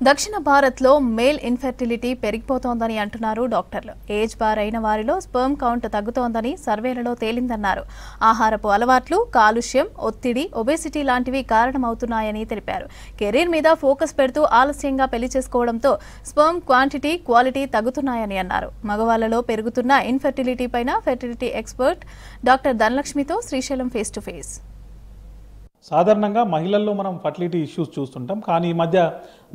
దక్షిణ భారత్లో male infertility పెరిగిపోతోందని అంటున్నారు డాక్టర్లు. ఏజ్ బార్ అయిన వారిలో స్పెర్మ్ కౌంట్ తగ్గుతోందని సర్వేలలో తేలిందన్నారు. ఆహారపు అలవాట్లు, కాలుష్యం, ఒత్తిడి, ఒబేసిటీ లాంటివి కారణమవుతున్నాయని తెలిపారు. కెరీర్ మీద ఫోకస్ పెడుతూ ఆలస్యంగా పెళ్లి చేసుకోవడంతో స్పెర్మ్ క్వాంటిటీ, క్వాలిటీ తగ్గుతున్నాయని అన్నారు. మగవాళ్లలో పెరుగుతున్న ఇన్ఫెర్టిలిటీ పైన ఫెర్టిలిటీ ఎక్స్పర్ట్ డాక్టర్ ధనలక్ష్మితో శ్రీశైలం ఫేస్ టు ఫేస్. సాధారణంగా మహిళల్లో మనం ఫర్టిలిటీ ఇష్యూస్ చూస్తుంటాం, కానీ ఈ మధ్య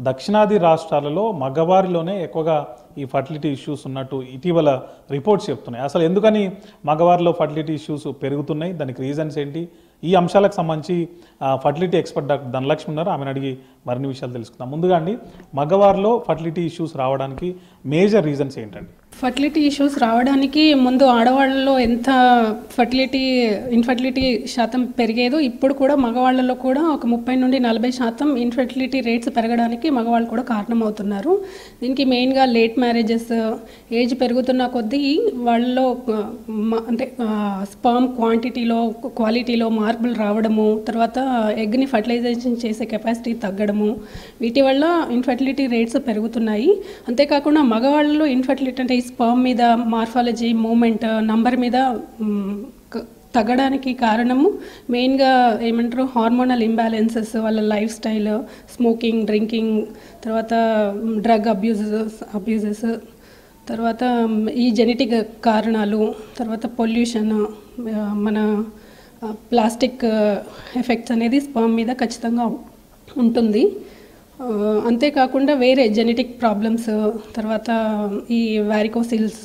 దక్షిణాది రాష్ట్రాలలో మగవారిలోనే ఎక్కువగా ఈ ఫర్టిలిటీ ఇష్యూస్ ఉన్నట్టు ఇటీవల రిపోర్ట్స్ చెప్తున్నాయి. అసలు ఎందుకని మగవారిలో ఫర్టిలిటీ ఇష్యూస్ పెరుగుతున్నాయి, దానికి రీజన్స్ ఏంటి, ఈ అంశాలకు సంబంధించి ఫర్టిలిటీ ఎక్స్పర్ట్ డాక్టర్ ధనలక్ష్మి ఉన్నారు. ఆమెను అడిగి మరిన్ని విషయాలు తెలుసుకుందాం. ముందుగా అండి, మగవారిలో ఫర్టిలిటీ ఇష్యూస్ రావడానికి మేజర్ రీజన్స్ ఏంటండి? ఫర్టిలిటీ ఇష్యూస్ రావడానికి ముందు ఆడవాళ్ళలో ఎంత ఇన్ఫర్టిలిటీ శాతం పెరిగేదో ఇప్పుడు కూడా మగవాళ్ళలో కూడా ఒక 30 నుండి 40% ఇన్ఫర్టిలిటీ రేట్స్ పెరగడానికి మగవాళ్ళు కూడా కారణమవుతున్నారు. దీనికి మెయిన్గా లేట్ మ్యారేజెస్, ఏజ్ పెరుగుతున్న కొద్దీ వాళ్ళలో అంటే స్పర్మ్ క్వాంటిటీలో, క్వాలిటీలో మార్పులు రావడము, తర్వాత ఎగ్ని ఫర్టిలైజేషన్ చేసే కెపాసిటీ తగ్గడము, వీటి వల్ల ఇన్ఫర్టిలిటీ రేట్స్ పెరుగుతున్నాయి. అంతేకాకుండా మగవాళ్ళలో ఇన్ఫర్టిలిటీ అంటే స్పర్మ్ మీద, మార్ఫాలజీ, మూమెంట్, నంబర్ మీద తగ్గడానికి కారణము మెయిన్గా ఏమంటారు, హార్మోనల్ ఇంబ్యాలెన్సెస్, వాళ్ళ లైఫ్ స్టైల్, స్మోకింగ్, డ్రింకింగ్, తర్వాత డ్రగ్ అబ్యూజెస్, తర్వాత ఈ జెనెటిక్ కారణాలు, తర్వాత పొల్యూషన్, మన ప్లాస్టిక్ ఎఫెక్ట్స్ అనేది స్పర్మ్ మీద ఖచ్చితంగా ఉంటుంది. అంతేకాకుండా వేరే జెనెటిక్ ప్రాబ్లమ్స్, తర్వాత ఈ వారికోసిల్స్,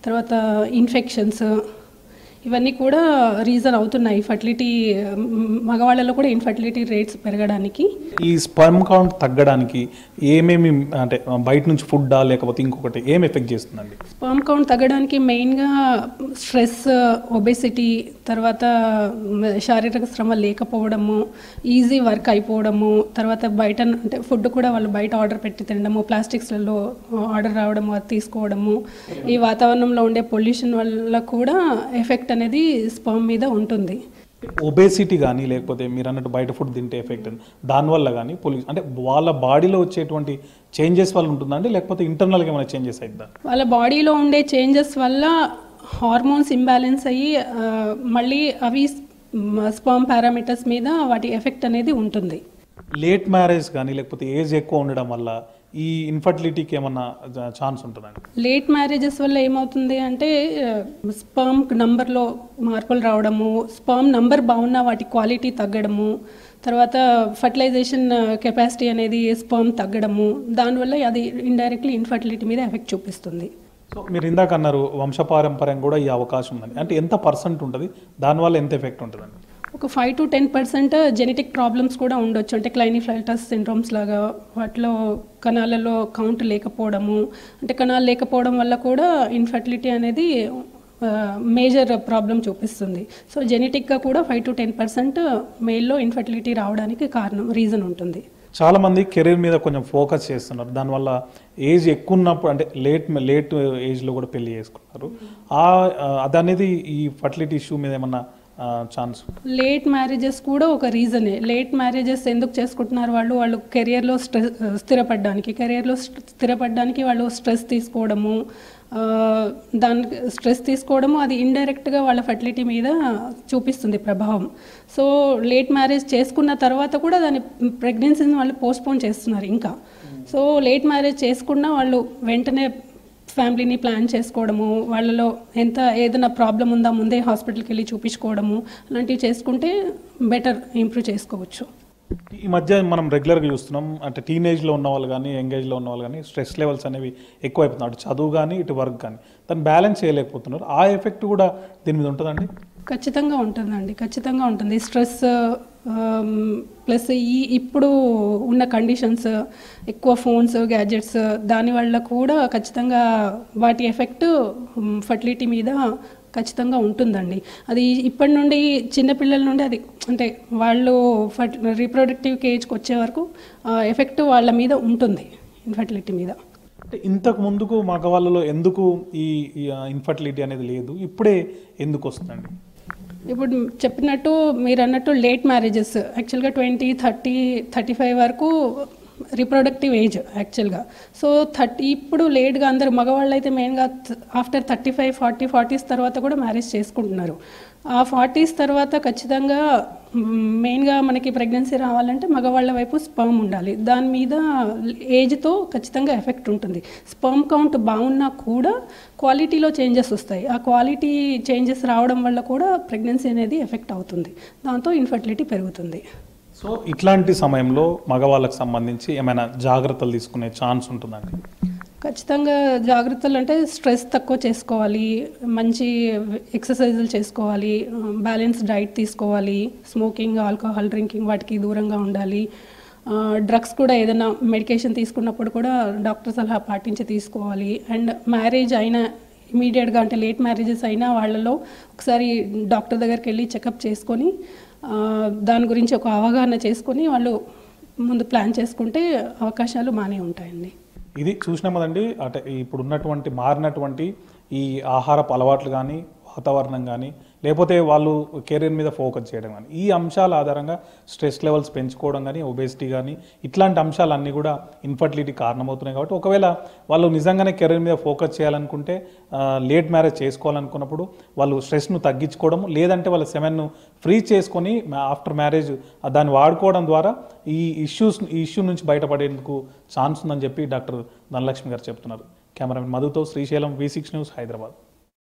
తర్వాత ఇన్ఫెక్షన్స్, ఇవన్నీ కూడా రీజన్ అవుతున్నాయి ఫర్టిలిటీ, మగవాళ్ళలో కూడా ఇన్ఫర్టిలిటీ రేట్స్ పెరగడానికి. ఈ స్పర్మ్ కౌంట్ తగ్గడానికి ఏమేమి, అంటే బయట నుంచి ఫుడ్డా లేకపోతే ఇంకొకటి ఏం ఎఫెక్ట్ చేస్తుందండి? స్పర్మ్ కౌంట్ తగ్గడానికి మెయిన్గా స్ట్రెస్, ఒబేసిటీ, తర్వాత శారీరక శ్రమ లేకపోవడము, ఈజీ వర్క్ అయిపోవడము, తర్వాత బయట అంటే ఫుడ్ కూడా వాళ్ళు బయట ఆర్డర్ పెట్టి తినడము, ప్లాస్టిక్స్లలో ఆర్డర్ రావడము, అది తీసుకోవడము, ఈ వాతావరణంలో ఉండే పొల్యూషన్ వల్ల కూడా ఎఫెక్ట్ అనేది స్పర్మ్ మీద ఉంటుంది. ఒబేసిటీ కానీ లేకపోతే మీరు అన్నట్టు బయట ఫుడ్ తింటే ఎఫెక్ట్, దానివల్ల కానీ పొల్యూషన్ అంటే వాళ్ళ బాడీలో వచ్చేటువంటి చేంజెస్ వల్ల ఉంటుందండి, లేకపోతే ఇంటర్నల్గా ఏమైనా చేంజెస్ అవుతుందా? వాళ్ళ బాడీలో ఉండే చేంజెస్ వల్ల హార్మోన్స్ ఇంబ్యాలెన్స్ అయ్యి మళ్ళీ అవి స్పర్మ్ పారామీటర్స్ మీద వాటి ఎఫెక్ట్ అనేది ఉంటుంది. లేట్ మ్యారేజ్ కానీ లేకపోతే ఏజ్ ఎక్కువ ఉండడం వల్ల ఈ ఇన్ఫర్టిలిటీకి ఏమన్నా ఛాన్స్ ఉంటుందండి? లేట్ మ్యారేజెస్ వల్ల ఏమవుతుంది అంటే స్పర్మ్ నంబర్లో మార్పులు రావడము, స్పర్మ్ నంబర్ బాగున్నా వాటి క్వాలిటీ తగ్గడము, తర్వాత ఫర్టిలైజేషన్ కెపాసిటీ అనేది స్పర్మ్ తగ్గడము, దానివల్ల అది ఇండైరెక్ట్లీ ఇన్ఫర్టిలిటీ మీద ఎఫెక్ట్ చూపిస్తుంది. సో మీరు ఇందాక అన్నారు వంశపారంపర్యం కూడా ఈ అవకాశం ఉందని, అంటే ఎంత పర్సెంట్ ఉంటుంది, దానివల్ల ఎంత ఎఫెక్ట్ ఉంటుందండి? ఒక 5 to 10% జెనెటిక్ ప్రాబ్లమ్స్ కూడా ఉండొచ్చు. అంటే క్లైనిఫ్లైటస్ సిండ్రోమ్స్ లాగా వాటిలో కణాలలో కౌంట్ లేకపోవడము, అంటే కణాలు లేకపోవడం వల్ల కూడా ఇన్ఫర్టిలిటీ అనేది మేజర్ ప్రాబ్లం చూపిస్తుంది. సో జెనెటిక్గా కూడా 5 to 10% మేల్లో ఇన్ఫర్టిలిటీ రావడానికి రీజన్ ఉంటుంది. చాలామంది కెరీర్ మీద కొంచెం ఫోకస్ చేస్తున్నారు, దానివల్ల ఏజ్ ఎక్కువ ఉన్నప్పుడు అంటే లేట్ ఏజ్లో కూడా పెళ్లి చేసుకుంటారు. అదనేది ఈ ఫర్టిలిటీ ఇష్యూ మీద ఏమన్నా ఛాన్స్? లేట్ మ్యారేజెస్ కూడా ఒక రీజనే. లేట్ మ్యారేజెస్ ఎందుకు చేసుకుంటున్నారు, వాళ్ళు కెరియర్లో స్థిరపడడానికి వాళ్ళు స్ట్రెస్ తీసుకోవడము, అది ఇండైరెక్ట్గా వాళ్ళ ఫర్టిలిటీ మీద చూపిస్తుంది ప్రభావం. సో లేట్ మ్యారేజ్ చేసుకున్న తర్వాత కూడా దాని ప్రెగ్నెన్సీని వాళ్ళు పోస్ట్పోన్ చేస్తున్నారు ఇంకా. సో లేట్ మ్యారేజ్ చేసుకున్న వాళ్ళు వెంటనే ఫ్యామిలీని ప్లాన్ చేసుకోవడము, వాళ్ళలో ఏదైనా ప్రాబ్లం ఉందా ముందే హాస్పిటల్కి వెళ్ళి చూపించుకోవడము, అలాంటివి చేసుకుంటే బెటర్ ఇంప్రూవ్ చేసుకోవచ్చు. ఈ మధ్య మనం రెగ్యులర్గా చూస్తున్నాం, అంటే టీనేజ్లో ఉన్న వాళ్ళు కానీ యంగేజ్లో ఉన్న వాళ్ళు కానీ స్ట్రెస్ లెవెల్స్ అనేవి ఎక్కువ అయిపోతున్నాయి, అటు చదువు కానీ ఇటు వర్క్ కానీ, దాన్ని బ్యాలెన్స్ చేయలేకపోతున్నారు. ఆ ఎఫెక్ట్ కూడా దీని మీద ఉంటుందండి? ఖచ్చితంగా ఉంటుందండి, ఖచ్చితంగా ఉంటుంది. స్ట్రెస్ ప్లస్ ఇప్పుడు ఉన్న కండిషన్స్, ఎక్కువ ఫోన్స్, గ్యాడ్జెట్స్, దానివల్ల కూడా ఖచ్చితంగా వాటి ఎఫెక్ట్ ఫర్టిలిటీ మీద ఖచ్చితంగా ఉంటుందండి. అది ఇప్పటి నుండి చిన్నపిల్లల నుండి అది అంటే వాళ్ళు రీప్రొడక్టివ్ ఏజ్కి వచ్చే వరకు ఎఫెక్ట్ వాళ్ళ మీద ఉంటుంది ఇన్ఫర్టిలిటీ మీద. అంటే ఇంతకు ముందుకు మగవాళ్ళలో ఎందుకు ఈ ఇన్ఫర్టిలిటీ అనేది లేదు, ఇప్పుడే ఎందుకు వస్తుందండి? ఇప్పుడు చెప్పినట్టు మీరు అన్నట్టు లేట్ మ్యారేజెస్ యాక్చువల్గా 20, 30, 35 వరకు రిప్రొడక్టివ్ ఏజ్ యాక్చువల్గా. సో ఇప్పుడు లేట్గా అందరూ మగవాళ్ళు అయితే మెయిన్గా ఆఫ్టర్ 35, 40s తర్వాత కూడా మ్యారేజ్ చేసుకుంటున్నారు. ఆ 40s తర్వాత ఖచ్చితంగా మెయిన్గా మనకి ప్రెగ్నెన్సీ రావాలంటే మగవాళ్ళ వైపు స్పర్మ్ ఉండాలి. దాని మీద ఏజ్తో ఖచ్చితంగా ఎఫెక్ట్ ఉంటుంది. స్పర్మ్ కౌంట్ బాగున్నా కూడా క్వాలిటీలో చేంజెస్ వస్తాయి. ఆ క్వాలిటీ చేంజెస్ రావడం వల్ల కూడా ప్రెగ్నెన్సీ అనేది ఎఫెక్ట్ అవుతుంది. దాంతో ఇన్ఫర్టిలిటీ పెరుగుతుంది. సో ఇట్లాంటి సమయంలో మగవాళ్ళకి సంబంధించి ఏమైనా జాగ్రత్తలు తీసుకునే ఛాన్స్ ఉంటుందండి? ఖచ్చితంగా జాగ్రత్తలు అంటే స్ట్రెస్ తక్కువ చేసుకోవాలి, మంచి ఎక్సర్సైజులు చేసుకోవాలి, బ్యాలెన్స్ డైట్ తీసుకోవాలి, స్మోకింగ్, ఆల్కహాల్ డ్రింకింగ్ వాటికి దూరంగా ఉండాలి. డ్రగ్స్ కూడా ఏదైనా మెడికేషన్ తీసుకున్నప్పుడు కూడా డాక్టర్ సలహా పాటించి తీసుకోవాలి. అండ్ మ్యారేజ్ అయిన ఇమీడియట్గా అంటే లేట్ మ్యారేజెస్ అయినా వాళ్ళలో ఒకసారి డాక్టర్ దగ్గరికి వెళ్ళి చెకప్ చేసుకొని దాని గురించి ఒక అవగాహన చేసుకొని వాళ్ళు ముందు ప్లాన్ చేసుకుంటే అవకాశాలు బాగానే ఉంటాయండి. ఇది చూసినాం కదండి, అంటే ఇప్పుడున్నటువంటి మారినటువంటి ఈ ఆహారపు అలవాట్లు కానీ, వాతావరణం కానీ, లేకపోతే వాళ్ళు కెరీర్ మీద ఫోకస్ చేయడం కానీ, ఈ అంశాల ఆధారంగా స్ట్రెస్ లెవెల్స్ పెంచుకోవడం కానీ, ఒబేసిటీ కానీ, ఇట్లాంటి అంశాలన్నీ కూడా ఇన్ఫర్టిలిటీ కారణమవుతున్నాయి. కాబట్టి ఒకవేళ వాళ్ళు నిజంగానే కెరీర్ మీద ఫోకస్ చేయాలనుకుంటే, లేట్ మ్యారేజ్ చేసుకోవాలనుకున్నప్పుడు వాళ్ళు స్ట్రెస్ను తగ్గించుకోవడం, లేదంటే వాళ్ళ సెమెన్ను ఫ్రీ చేసుకొని ఆఫ్టర్ మ్యారేజ్ దాన్ని వాడుకోవడం ద్వారా ఈ ఇష్యూ నుంచి బయటపడేందుకు ఛాన్స్ ఉందని చెప్పి డాక్టర్ ధనలక్ష్మి గారు చెప్తున్నారు. కెమెరామెన్ మధుతో శ్రీశైలం, V6 న్యూస్, హైదరాబాద్.